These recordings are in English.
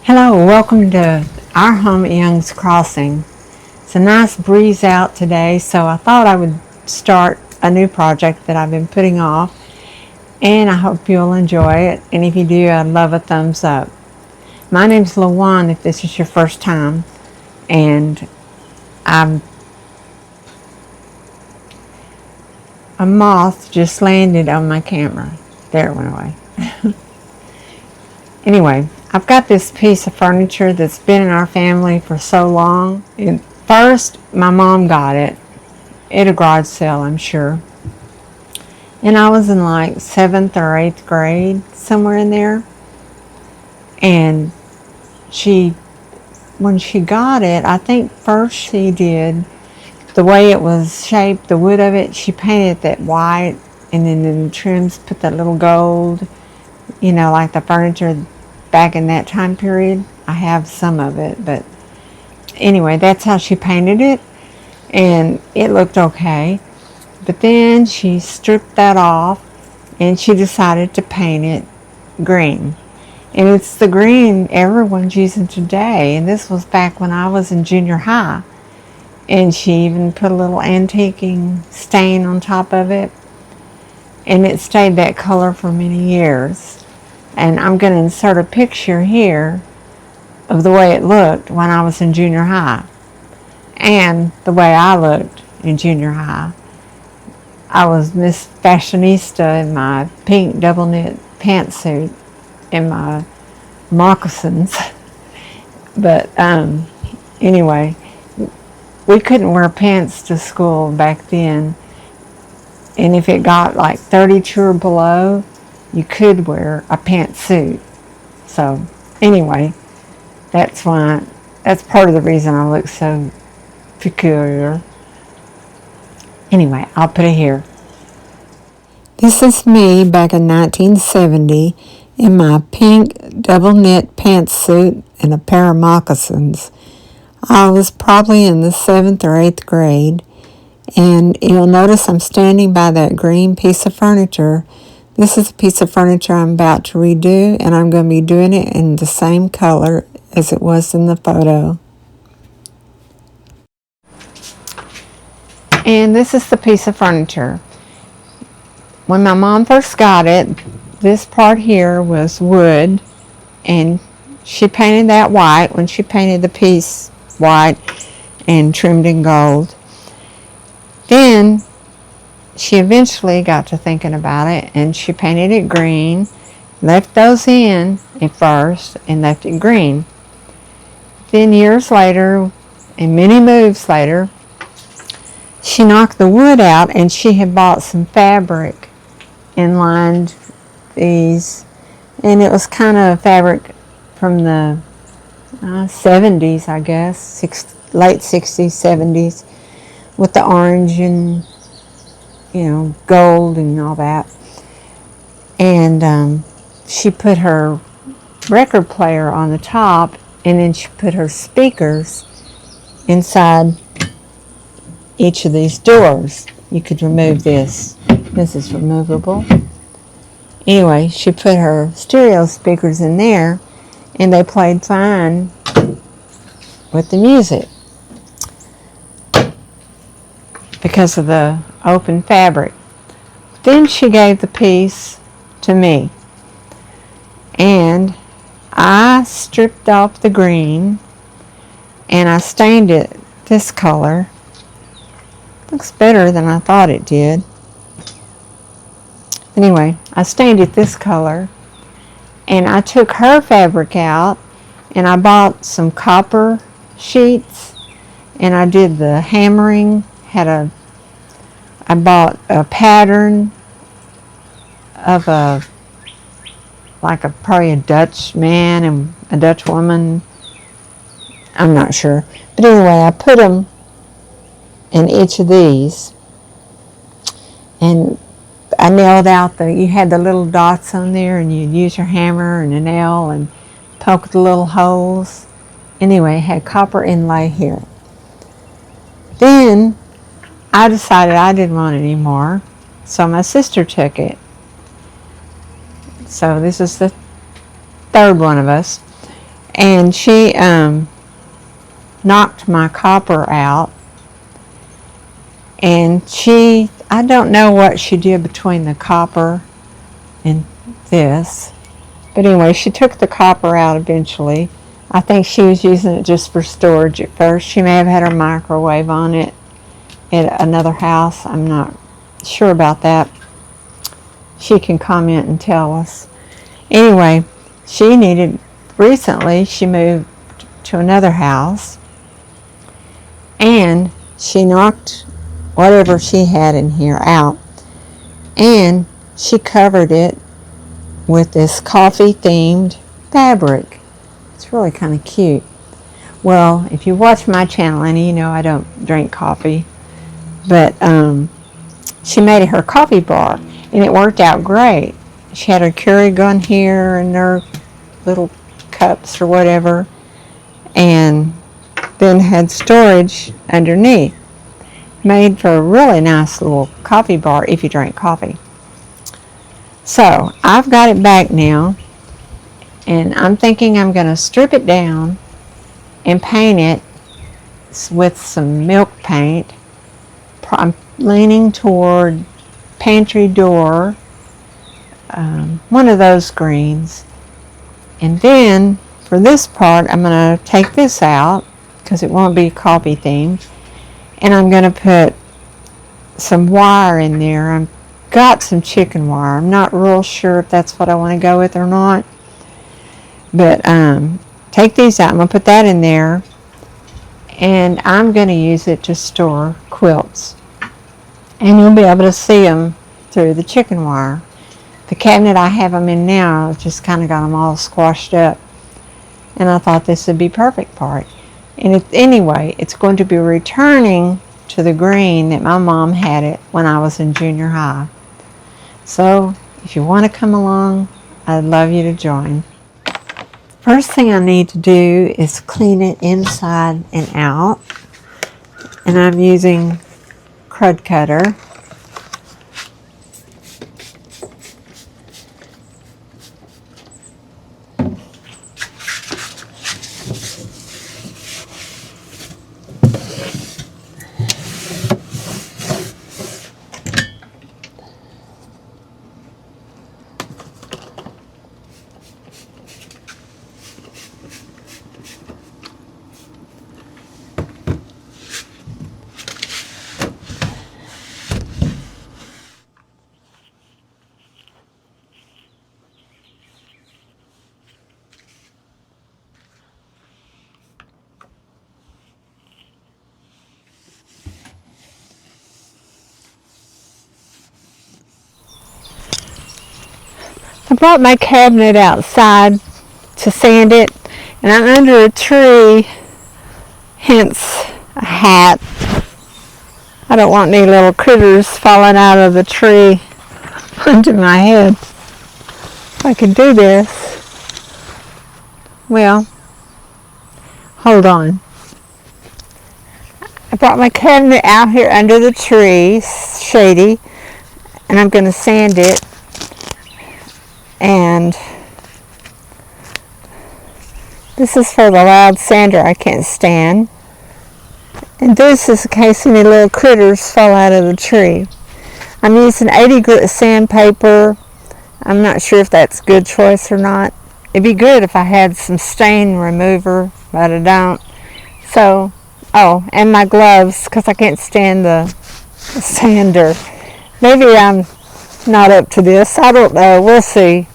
Hello, welcome to our home at Young's Crossing. It's a nice breeze out today, so I thought I would start a new project that I've been putting off, and I hope you'll enjoy it. And if you do, I'd love a thumbs up. My name's LaJuan if this is your first time, and a moth just landed on my camera. There it went away. Anyway, I've got this piece of furniture that's been in our family for so long. And first, my mom got it at a garage sale, I'm sure. And I was in like 7th or 8th grade, somewhere in there. And when she got it, I think first she did, the way it was shaped, the wood of it, she painted that white, and then in the trims put that little gold, like the furniture back in that time period. I have some of it, but anyway, that's how she painted it, and it looked okay. But then she stripped that off, and she decided to paint it green. And it's the green everyone's using today, and this was back when I was in junior high. And she even put a little antiquing stain on top of it, and it stayed that color for many years. And I'm going to insert a picture here of the way it looked when I was in junior high and the way I looked in junior high. I was Miss Fashionista in my pink double knit pantsuit and my moccasins. But anyway, we couldn't wear pants to school back then. And if it got like 32 or below, you could wear a pantsuit. So anyway, that's part of the reason I look so peculiar. Anyway, I'll put it here. This is me back in 1970 in my pink double knit pantsuit and a pair of moccasins. I was probably in the 7th or 8th grade, and you'll notice I'm standing by that green piece of furniture. This is a piece of furniture I'm about to redo, and I'm going to be doing it in the same color as it was in the photo. And this is the piece of furniture. When my mom first got it, this part here was wood, and she painted that white when she painted the piece white and trimmed in gold. Then she eventually got to thinking about it, and she painted it green, left those in at first, and left it green. Then years later, and many moves later, she knocked the wood out, and she had bought some fabric and lined these, and it was kind of fabric from the 70s, I guess, late 60s, 70s, with the orange and gold and all that. And she put her record player on the top, and then she put her speakers inside each of these doors. You could remove this. This is removable. Anyway, she put her stereo speakers in there, and they played fine with the music because of the open fabric. Then she gave the piece to me, and I stripped off the green, and I stained it this color. Looks better than I thought it did. Anyway, I stained it this color, and I took her fabric out, and I bought some copper sheets, and I did the hammering. I bought a pattern of probably a Dutch man and a Dutch woman. I'm not sure. But anyway, I put them in each of these, and I nailed out you had the little dots on there, and you'd use your hammer and a nail and poke the little holes. Anyway, it had copper inlay here. Then I decided I didn't want it anymore, so my sister took it. So this is the third one of us. And she knocked my copper out. And I don't know what she did between the copper and this. But anyway, she took the copper out eventually. I think she was using it just for storage at first. She may have had her microwave on it at another house. I'm not sure about that. She can comment and tell us. Anyway, recently she moved to another house, and she knocked whatever she had in here out, and she covered it with this coffee themed fabric. It's really kind of cute. Well, if you watch my channel, and you know I don't drink coffee, but she made it her coffee bar, and it worked out great. She had her Keurig on here and her little cups or whatever, and then had storage underneath. Made for a really nice little coffee bar if you drink coffee. So I've got it back now, and I'm thinking I'm going to strip it down and paint it with some milk paint. I'm leaning toward pantry door, one of those greens. And then for this part, I'm going to take this out because it won't be coffee themed, and I'm going to put some wire in there. I've got some chicken wire. I'm not real sure if that's what I want to go with or not, but take these out. I'm going to put that in there, and I'm going to use it to store quilts, and you'll be able to see them through the chicken wire. The cabinet I have them in now just kind of got them all squashed up, and I thought this would be perfect for it. And anyway, it's going to be returning to the green that my mom had it when I was in junior high. So if you want to come along, I'd love you to join. First thing I need to do is clean it inside and out, and I'm using Crud Cutter. I brought my cabinet outside to sand it, and I'm under a tree, hence a hat. I don't want any little critters falling out of the tree onto my head. If I could do this. Well, hold on. I brought my cabinet out here under the tree, shady, and I'm going to sand it. And this is for the loud sander I can't stand. And this is in case any little critters fall out of the tree. I'm using 80 grit sandpaper. I'm not sure if that's a good choice or not. It'd be good if I had some stain remover, but I don't. So, and my gloves, because I can't stand the sander. Maybe I'm not up to this. I don't know. We'll see.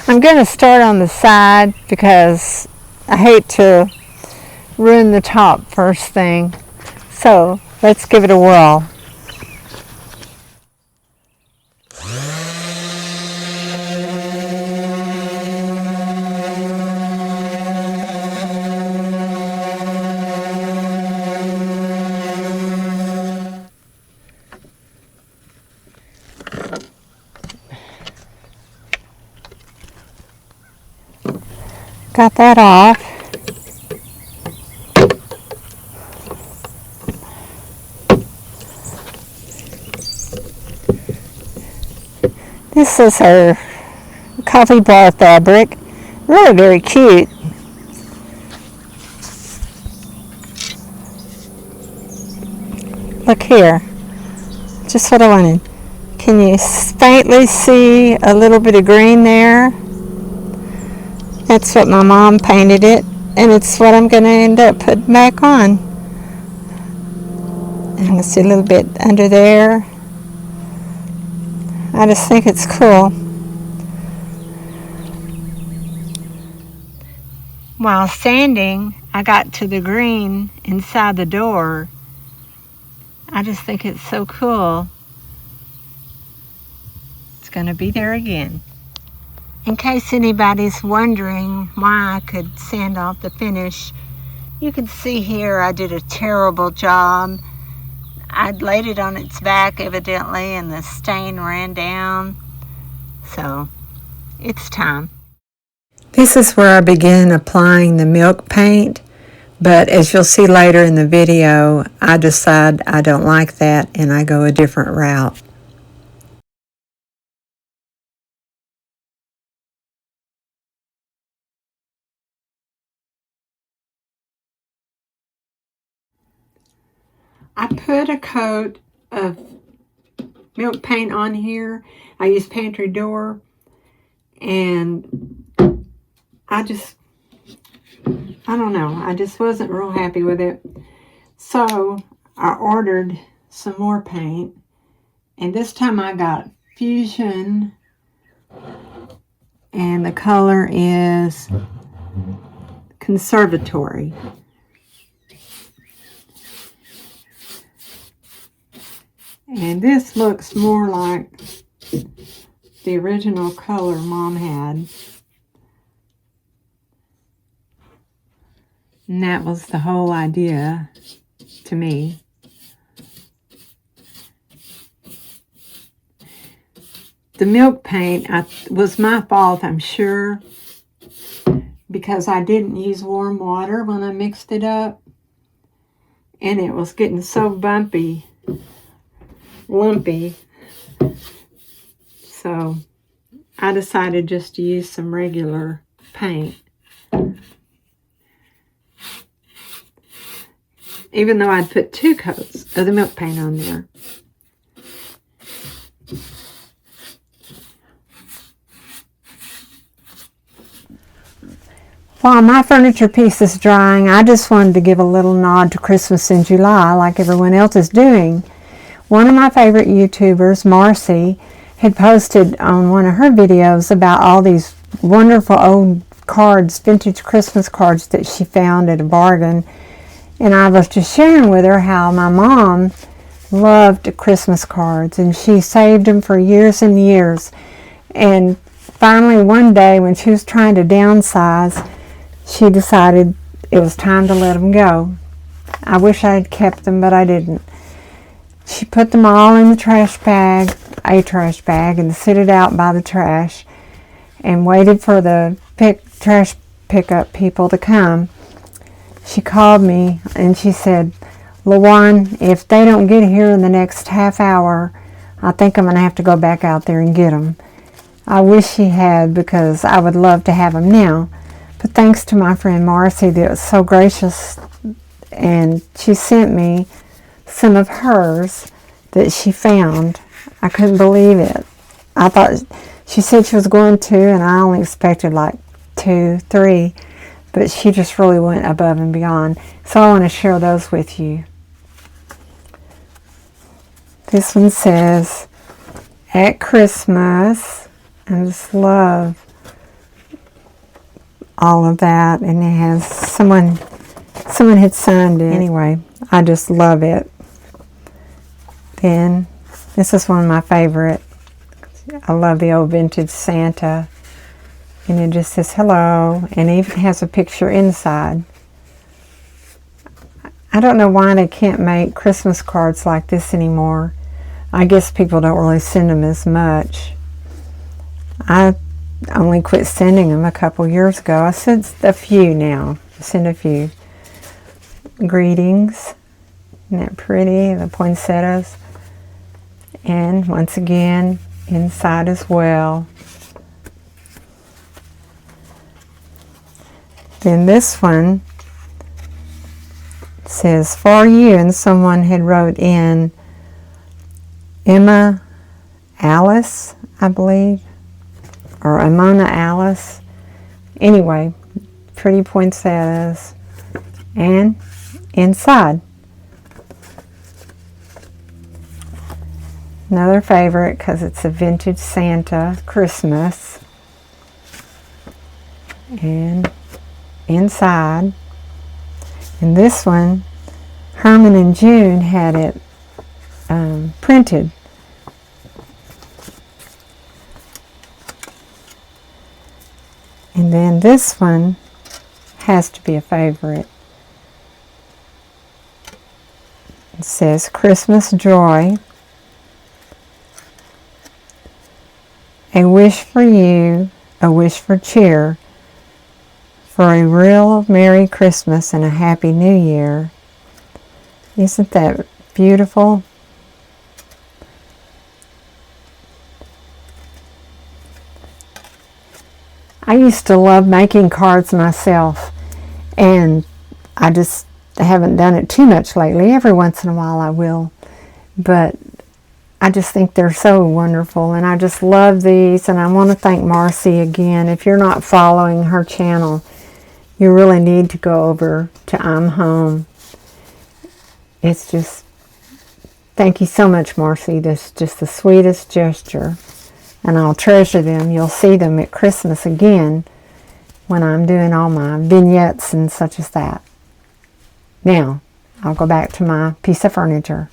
I'm going to start on the side because I hate to ruin the top first thing. So let's give it a whirl. Got that off. This is her coffee bar fabric. Really very cute. Look here. Just what I wanted. Can you faintly see a little bit of green there? That's what my mom painted it, and it's what I'm going to end up putting back on. And I see a little bit under there. I just think it's cool. While sanding, I got to the green inside the door. I just think it's so cool. It's going to be there again. In case anybody's wondering why I could sand off the finish, you can see here I did a terrible job. I'd laid it on its back evidently and the stain ran down. So it's time. This is where I begin applying the milk paint, but as you'll see later in the video, I decide I don't like that and I go a different route. I put a coat of milk paint on here. I used Pantry Door, and I don't know, I just wasn't real happy with it. So I ordered some more paint, and this time I got Fusion, and the color is Conservatory. And this looks more like the original color Mom had. And that was the whole idea to me. The milk paint was my fault, I'm sure, because I didn't use warm water when I mixed it up. And it was getting so lumpy. So I decided just to use some regular paint. Even though I'd put 2 coats of the milk paint on there. While my furniture piece is drying, I just wanted to give a little nod to Christmas in July like everyone else is doing. One of my favorite YouTubers, Marcy, had posted on one of her videos about all these wonderful old cards, vintage Christmas cards that she found at a bargain. And I was just sharing with her how my mom loved Christmas cards, and she saved them for years and years. And finally one day when she was trying to downsize, she decided it was time to let them go. I wish I had kept them, but I didn't. She put them all in the trash bag, a trash bag, and set it out by the trash and waited for the trash pickup people to come. She called me and she said, "LaJuan, if they don't get here in the next half hour, I think I'm going to have to go back out there and get them." I wish she had, because I would love to have them now. But thanks to my friend Marcy that was so gracious, and she sent me some of hers that she found. I couldn't believe it. I thought, she said she was going to, and I only expected like 2, 3, but she just really went above and beyond. So I want to share those with you. This one says, "At Christmas," I just love all of that, and it has someone had signed it. Anyway, I just love it. Then this is one of my favorite. I love the old vintage Santa, and it just says hello, and it even has a picture inside. I don't know why they can't make Christmas cards like this anymore. I guess people don't really send them as much. I only quit sending them a couple years ago. I send a few now. I send a few. Greetings. Isn't that pretty? The poinsettias. And once again, inside as well. Then this one says, for you, and someone had wrote in Emma Alice, I believe, or Amona Alice. Anyway, pretty poinsettias. And inside, another favorite because it's a vintage Santa Christmas. And inside, and this one, Herman and June had it printed. And then this one has to be a favorite. It says Christmas Joy, a wish for you, a wish for cheer, for a real Merry Christmas and a Happy New Year. Isn't that beautiful? I used to love making cards myself, and I just haven't done it too much lately. Every once in a while I will, but I just think they're so wonderful, and I just love these, and I want to thank Marcy again. If you're not following her channel, you really need to go over to I'm Home. It's just, thank you so much, Marcy. That's just the sweetest gesture. And I'll treasure them. You'll see them at Christmas again when I'm doing all my vignettes and such as that. Now, I'll go back to my piece of furniture.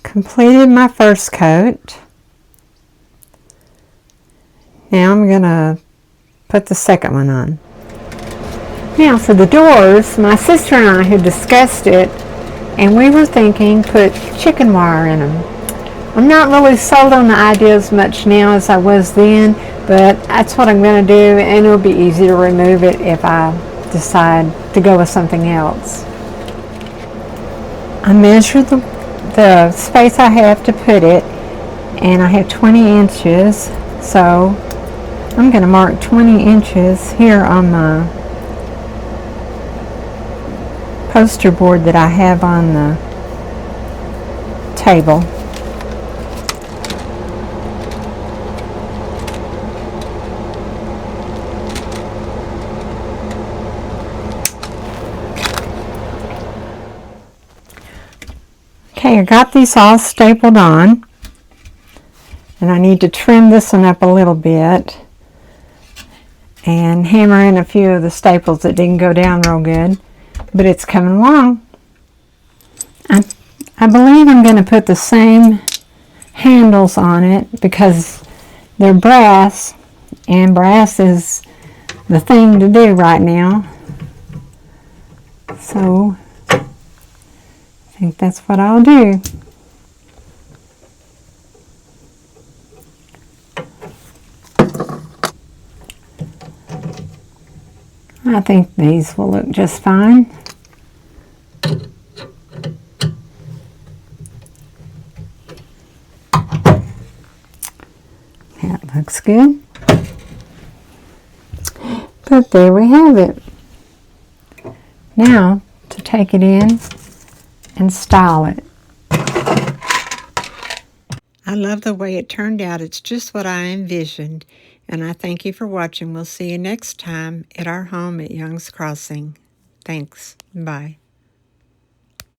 Completed my first coat. Now I'm going to put the second one on. Now for the doors, my sister and I had discussed it, and we were thinking put chicken wire in them. I'm not really sold on the idea as much now as I was then, but that's what I'm going to do, and it'll be easy to remove it if I decide to go with something else. I measured the space I have to put it, and I have 20 inches, so I'm going to mark 20 inches here on my poster board that I have on the table. Okay, I got these all stapled on, and I need to trim this one up a little bit and hammer in a few of the staples that didn't go down real good, but it's coming along. I believe I'm going to put the same handles on it because they're brass, and brass is the thing to do right now. So I think that's what I'll do. I think these will look just fine. That looks good. But there we have it. Now to take it in and style it. I love the way it turned out. It's just what I envisioned. And I thank you for watching. We'll see you next time at our home at Young's Crossing. Thanks. Bye.